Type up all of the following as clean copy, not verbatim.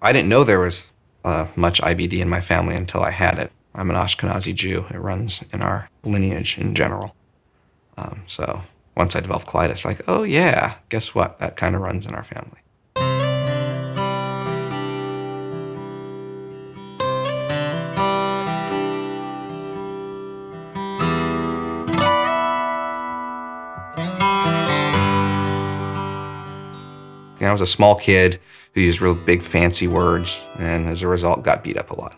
I didn't know there was much IBD in my family until I had it. I'm an Ashkenazi Jew. It runs in our lineage in general. So once I developed colitis, like, oh yeah, guess what? That kind of runs in our family. I was a small kid who used real big fancy words, and as a result got beat up a lot.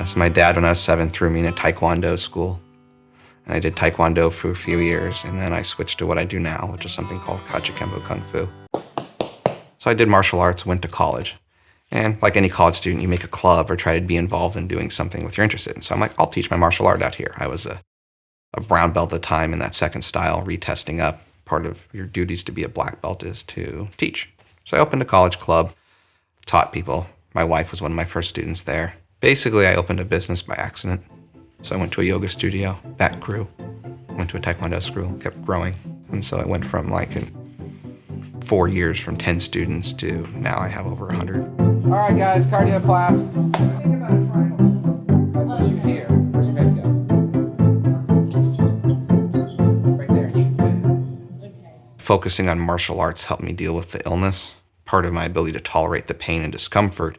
So my dad, when I was 7, threw me in a Taekwondo school. And I did Taekwondo for a few years, and then I switched to what I do now, which is something called Kachikembo Kung Fu. So I did martial arts, went to college. And like any college student, you make a club or try to be involved in doing something with you're interested in. So I'm like, I'll teach my martial art out here. I was a brown belt at the time in that second style, retesting up. Part of your duties to be a black belt is to teach. So I opened a college club, taught people. My wife was one of my first students there. Basically, I opened a business by accident. So I went to a yoga studio, that grew. Went to a Taekwondo school, kept growing. And so I went from like in 4 years from 10 students to now I have over 100. All right, guys, cardio class. Think about a triangle. I put you here. Where's your head go? Right there. Focusing on martial arts helped me deal with the illness. Part of my ability to tolerate the pain and discomfort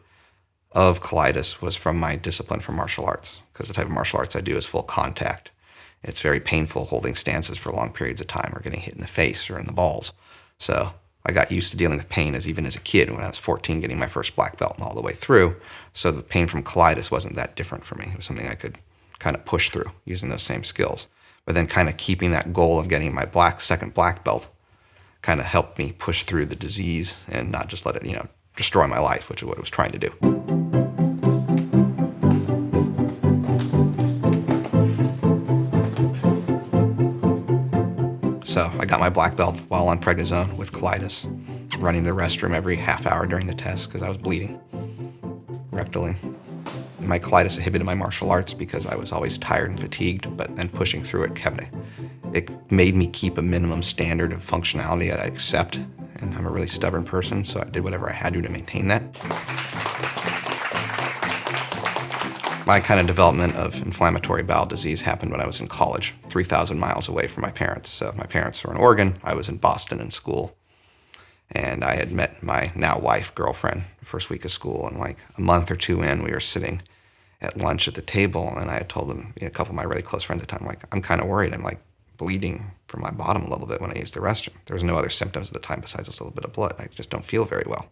of colitis was from my discipline for martial arts, because the type of martial arts I do is full contact. It's very painful holding stances for long periods of time or getting hit in the face or in the balls. So I got used to dealing with pain even as a kid when I was 14, getting my first black belt and all the way through. So the pain from colitis wasn't that different for me. It was something I could kind of push through using those same skills. But then kind of keeping that goal of getting my second black belt kind of helped me push through the disease and not just let it, destroy my life, which is what it was trying to do. So I got my black belt while on prednisone with colitis, running to the restroom every half hour during the test because I was bleeding rectally. My colitis inhibited my martial arts because I was always tired and fatigued, but then pushing through it made me keep a minimum standard of functionality that I accept. And I'm a really stubborn person, so I did whatever I had to maintain that. My kind of development of inflammatory bowel disease happened when I was in college, 3,000 miles away from my parents. So my parents were in Oregon, I was in Boston in school. And I had met my now wife, girlfriend, the first week of school. And like a month or two in, we were sitting at lunch at the table, and I had told them, a couple of my really close friends at the time, like, I'm kind of worried. I'm like bleeding from my bottom a little bit when I use the restroom. There was no other symptoms at the time besides this little bit of blood. I just don't feel very well.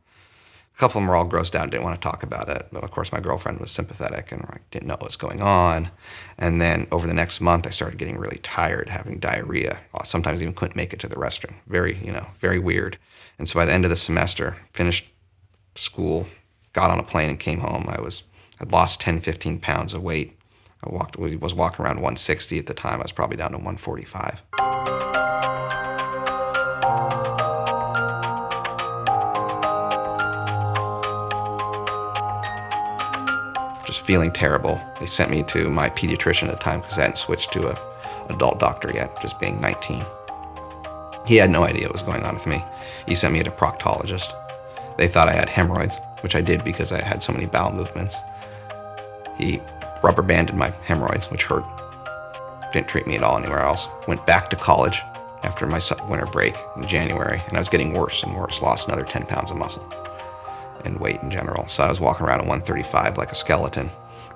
A couple of them were all grossed out, didn't want to talk about it. But of course, my girlfriend was sympathetic and didn't know what was going on. And then over the next month, I started getting really tired, having diarrhea. Sometimes even couldn't make it to the restroom. Very weird. And so by the end of the semester, finished school, got on a plane and came home. I'd lost 10, 15 pounds of weight. I was walking around 160 at the time. I was probably down to 145. Just feeling terrible. They sent me to my pediatrician at the time because I hadn't switched to an adult doctor yet, just being 19. He had no idea what was going on with me. He sent me to a proctologist. They thought I had hemorrhoids, which I did because I had so many bowel movements. He rubber banded my hemorrhoids, which hurt. Didn't treat me at all anywhere else. Went back to college after my winter break in January, and I was getting worse and worse. Lost another 10 pounds of muscle and weight in general. So I was walking around at 135 like a skeleton.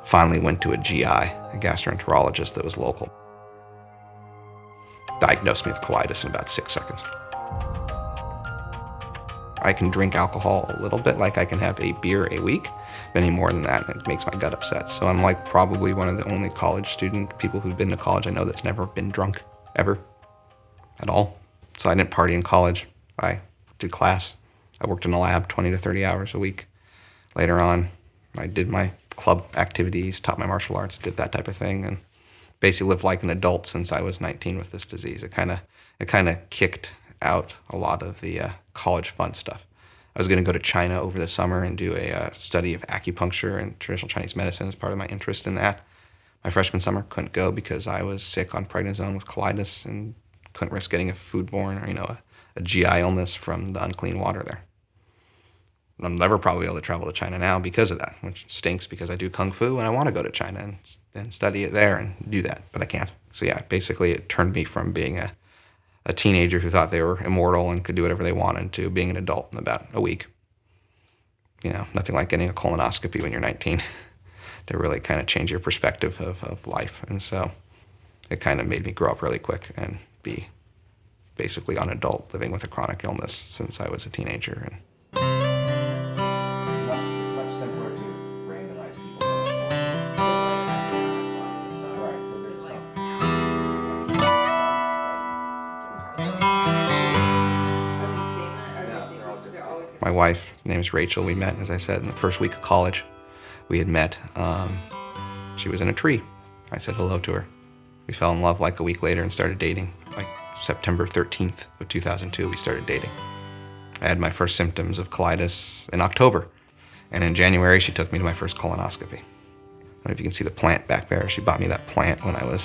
Finally went to a GI, a gastroenterologist that was local. Diagnosed me with colitis in about 6 seconds. I can drink alcohol a little bit, like I can have a beer a week, but any more than that, it makes my gut upset. So I'm like probably one of the only college people who've been to college I know that's never been drunk, ever, at all. So I didn't party in college. I did class. I worked in a lab 20 to 30 hours a week. Later on, I did my club activities, taught my martial arts, did that type of thing, and basically lived like an adult since I was 19 with this disease. It kind of kicked out a lot of the college fun stuff. I was going to go to China over the summer and do a study of acupuncture and traditional Chinese medicine as part of my interest in that. My freshman summer couldn't go because I was sick on prednisone with colitis and couldn't risk getting a foodborne or a GI illness from the unclean water there. I'm never probably able to travel to China now because of that, which stinks because I do Kung Fu and I want to go to China and study it there and do that, but I can't. So yeah, basically it turned me from being a teenager who thought they were immortal and could do whatever they wanted to being an adult in about a week. You know, nothing like getting a colonoscopy when you're 19 to really kind of change your perspective of life. And so it kind of made me grow up really quick and be basically an adult living with a chronic illness since I was a teenager. And it's much simpler to randomize people. Right, so there's my wife, her name is Rachel. We met, as I said, in the first week of college. We had met. She was in a tree. I said hello to her. We fell in love like a week later and started dating. Like September 13th of 2002, we started dating. I had my first symptoms of colitis in October. And in January, she took me to my first colonoscopy. I don't know if you can see the plant back there. She bought me that plant when I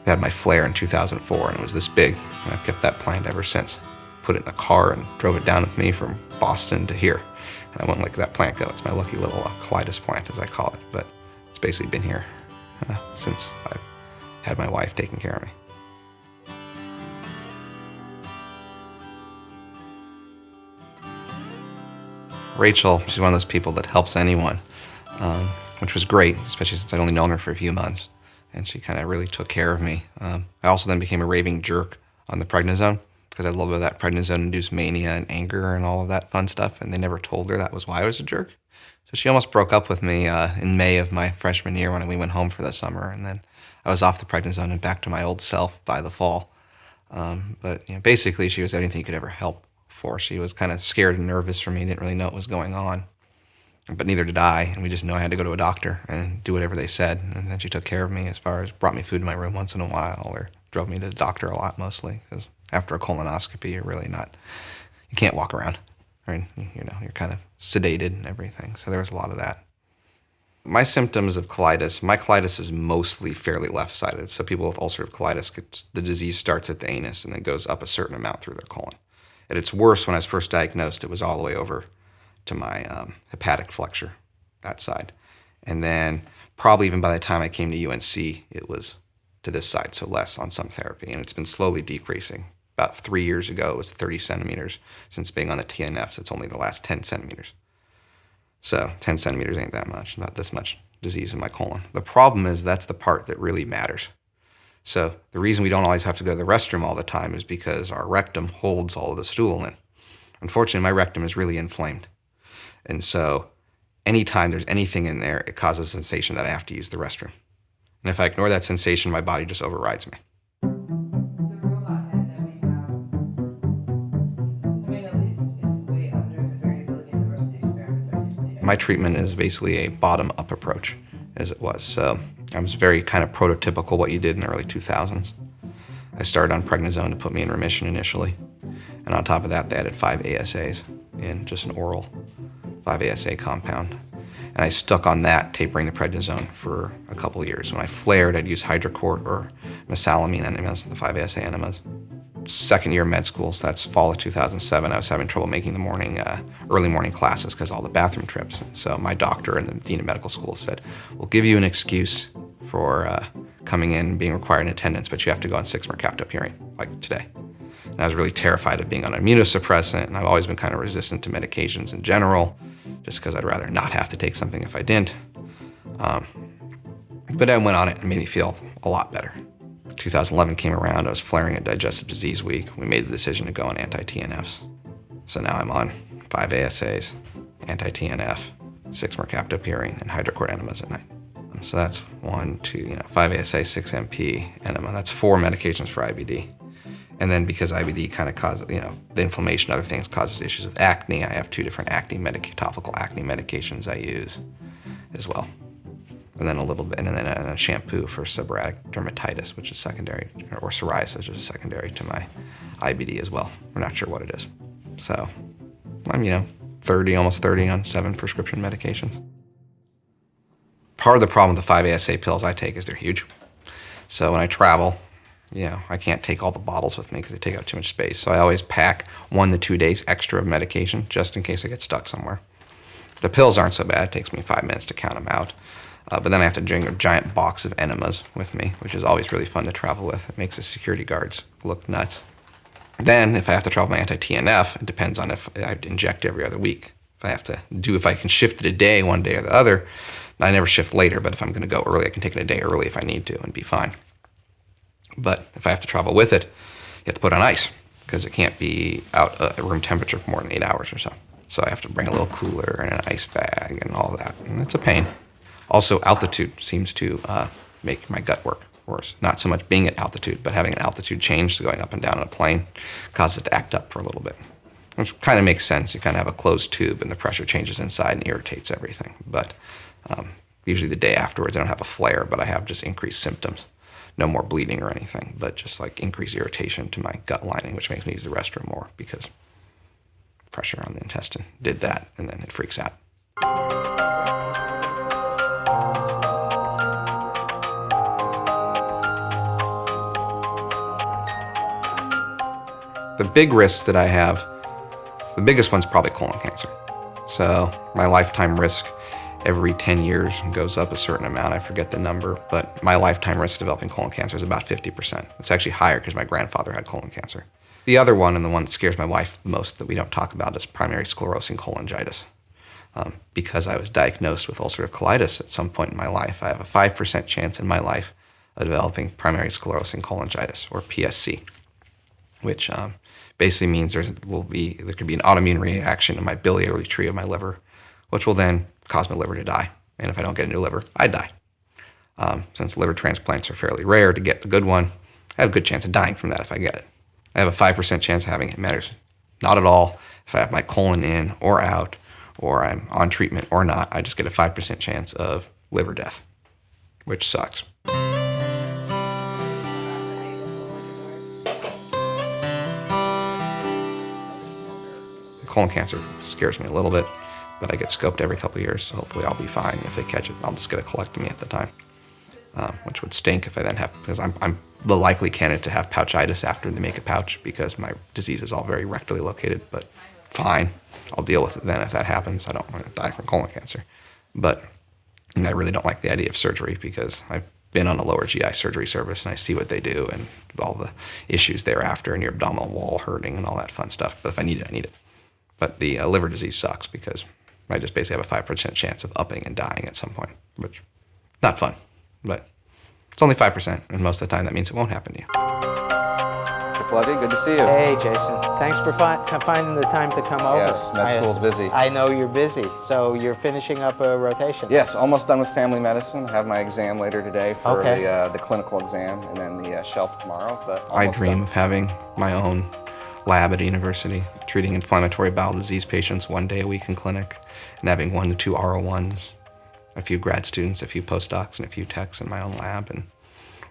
had my flare in 2004, and it was this big. And I've kept that plant ever since. Put it in the car and drove it down with me from Boston to here. And I wouldn't let that plant go. It's my lucky little colitis plant, as I call it. But it's basically been here since I've had my wife taking care of me. Rachel, she's one of those people that helps anyone, which was great, especially since I'd only known her for a few months. And she kind of really took care of me. I also then became a raving jerk on the prednisone because I love that prednisone-induced mania and anger and all of that fun stuff, and they never told her that was why I was a jerk. So she almost broke up with me in May of my freshman year when we went home for the summer, and then I was off the prednisone and back to my old self by the fall. But you know, basically, she was anything you could ever help for. She was kind of scared and nervous for me, didn't really know what was going on. But neither did I, and we just knew I had to go to a doctor and do whatever they said. And then she took care of me as far as brought me food in my room once in a while or drove me to the doctor a lot mostly, because after a colonoscopy, you're really not, you can't walk around, right? You know, you're kind of sedated and everything. So there was a lot of that. My symptoms of colitis, my colitis is mostly fairly left-sided. So people with ulcerative colitis, the disease starts at the anus and then goes up a certain amount through their colon. At its worst, when I was first diagnosed, it was all the way over to my hepatic flexure, that side. And then probably even by the time I came to UNC, it was to this side, so less on some therapy. And it's been slowly decreasing. About 3 years ago, it was 30 centimeters. Since being on the TNFs, it's only the last 10 centimeters. So 10 centimeters ain't that much, not this much disease in my colon. The problem is that's the part that really matters. So the reason we don't always have to go to the restroom all the time is because our rectum holds all of the stool in. Unfortunately, my rectum is really inflamed. And so anytime there's anything in there, it causes a sensation that I have to use the restroom. And if I ignore that sensation, my body just overrides me. The robot head that we have, I mean, at least it's way under the variability in the rest of the experiments I can see. My treatment is basically a bottom-up approach, as it was. So I was very kind of prototypical what you did in the early 2000s. I started on prednisone to put me in remission initially. And on top of that, they added 5 ASAs in just an oral 5-ASA compound. And I stuck on that, tapering the prednisone for a couple of years. When I flared, I'd use Hydrocort or mesalamine enemas, the 5-ASA enemas. Second year of med school, so that's fall of 2007, I was having trouble making the early morning classes because all the bathroom trips. So my doctor and the dean of medical school said, we'll give you an excuse for coming in and being required in attendance, but you have to go on 6 mercaptopurine, like today. And I was really terrified of being on an immunosuppressant, and I've always been kind of resistant to medications in general, just because I'd rather not have to take something if I didn't. But I went on it and made me feel a lot better. 2011 came around, I was flaring at Digestive Disease Week. We made the decision to go on anti-TNFs. So now I'm on 5 ASAs, anti-TNF, 6 mercaptopurine, and Hydrocort enemas at night. So that's 5 ASA, 6 MP, enema. That's 4 medications for IBD. And then because IBD kind of causes, the inflammation, other things causes issues with acne, I have 2 different topical acne medications I use as well. And then a little bit, and then a shampoo for seborrheic dermatitis, which is secondary, or psoriasis, which is secondary to my IBD as well. We're not sure what it is. So I'm, almost 30 on 7 prescription medications. Part of the problem with the 5-ASA pills I take is they're huge. So when I travel, I can't take all the bottles with me because they take up too much space. So I always pack 1 to 2 days extra of medication just in case I get stuck somewhere. The pills aren't so bad. It takes me 5 minutes to count them out. But then I have to bring a giant box of enemas with me, which is always really fun to travel with. It makes the security guards look nuts. Then, if I have to travel with my anti-TNF, it depends on if I inject every other week. If I can shift it a day, one day or the other, I never shift later, but if I'm going to go early, I can take it a day early if I need to and be fine. But if I have to travel with it, you have to put it on ice because it can't be out at room temperature for more than 8 hours or so. So I have to bring a little cooler and an ice bag and all that, and it's a pain. Also, altitude seems to make my gut work worse. Not so much being at altitude, but having an altitude change, so going up and down in a plane, causes it to act up for a little bit, which kind of makes sense. You kind of have a closed tube, and the pressure changes inside and irritates everything. But usually the day afterwards, I don't have a flare, but I have just increased symptoms. No more bleeding or anything, but just like increased irritation to my gut lining, which makes me use the restroom more because pressure on the intestine did that, and then it freaks out. The big risks that I have, the biggest one's probably colon cancer. So my lifetime risk every 10 years goes up a certain amount. I forget the number, but my lifetime risk of developing colon cancer is about 50%. It's actually higher because my grandfather had colon cancer. The other one, and the one that scares my wife the most that we don't talk about, is primary sclerosing cholangitis. Because I was diagnosed with ulcerative colitis at some point in my life, I have a 5% chance in my life of developing primary sclerosing cholangitis, or PSC, which basically means there could be an autoimmune reaction in my biliary tree of my liver, which will then cause my liver to die. And if I don't get a new liver, I die. Since liver transplants are fairly rare, to get the good one, I have a good chance of dying from that if I get it. I have a 5% chance of having it. It matters not at all if I have my colon in or out, or I'm on treatment or not. I just get a 5% chance of liver death, which sucks. Colon cancer scares me a little bit, but I get scoped every couple of years, so hopefully I'll be fine. If they catch it, I'll just get a colectomy at the time, which would stink if I then have, because I'm the likely candidate to have pouchitis after they make a pouch because my disease is all very rectally located, but fine. I'll deal with it then if that happens. I don't want to die from colon cancer. But I really don't like the idea of surgery because I've been on a lower GI surgery service and I see what they do and all the issues thereafter and your abdominal wall hurting and all that fun stuff. But if I need it, I need it. But the liver disease sucks because I just basically have a 5% chance of upping and dying at some point, which not fun, but it's only 5%, and most of the time that means it won't happen to you. Levy, good to see you. Hey, Jason. Thanks for finding the time to come over. Yes, med school's busy. I know you're busy, so you're finishing up a rotation. Yes, almost done with family medicine. I have my exam later today for the clinical exam, and then the shelf tomorrow. But I dream of having my own lab at a university, treating inflammatory bowel disease patients 1 day a week in clinic, and having 1 to 2 R01s, a few grad students, a few postdocs, and a few techs in my own lab, and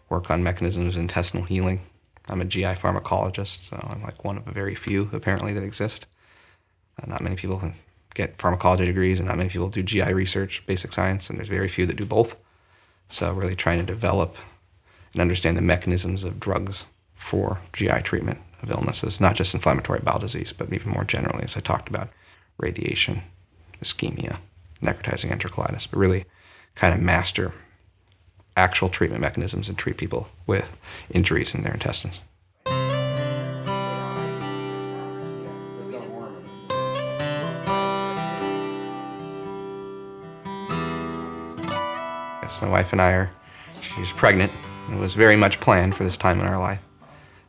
work on mechanisms of intestinal healing. I'm a GI pharmacologist, so I'm like one of a very few, apparently, that exist. Not many people can get pharmacology degrees, and not many people do GI research, basic science, and there's very few that do both. So really trying to develop and understand the mechanisms of drugs for GI treatment of illnesses, not just inflammatory bowel disease, but even more generally, as I talked about, radiation, ischemia, necrotizing enterocolitis, but really kind of master actual treatment mechanisms and treat people with injuries in their intestines. Yes, my wife and she's pregnant. It was very much planned for this time in our life.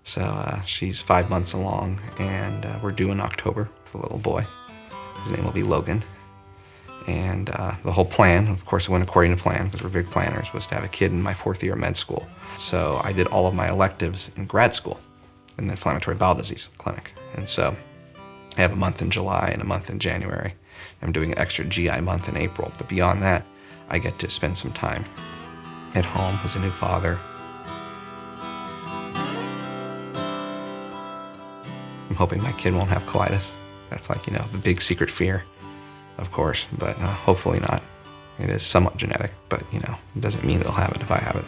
So she's 5 months along, and we're due in October with a little boy. His name will be Logan. And the whole plan, of course it went according to plan because we're big planners, was to have a kid in my 4th year of med school. So I did all of my electives in grad school in the inflammatory bowel disease clinic. And so I have a month in July and a month in January. I'm doing an extra GI month in April. But beyond that, I get to spend some time at home as a new father. I'm hoping my kid won't have colitis. That's like, the big secret fear. Of course, but hopefully not. It is somewhat genetic, but it doesn't mean they'll have it if I have it.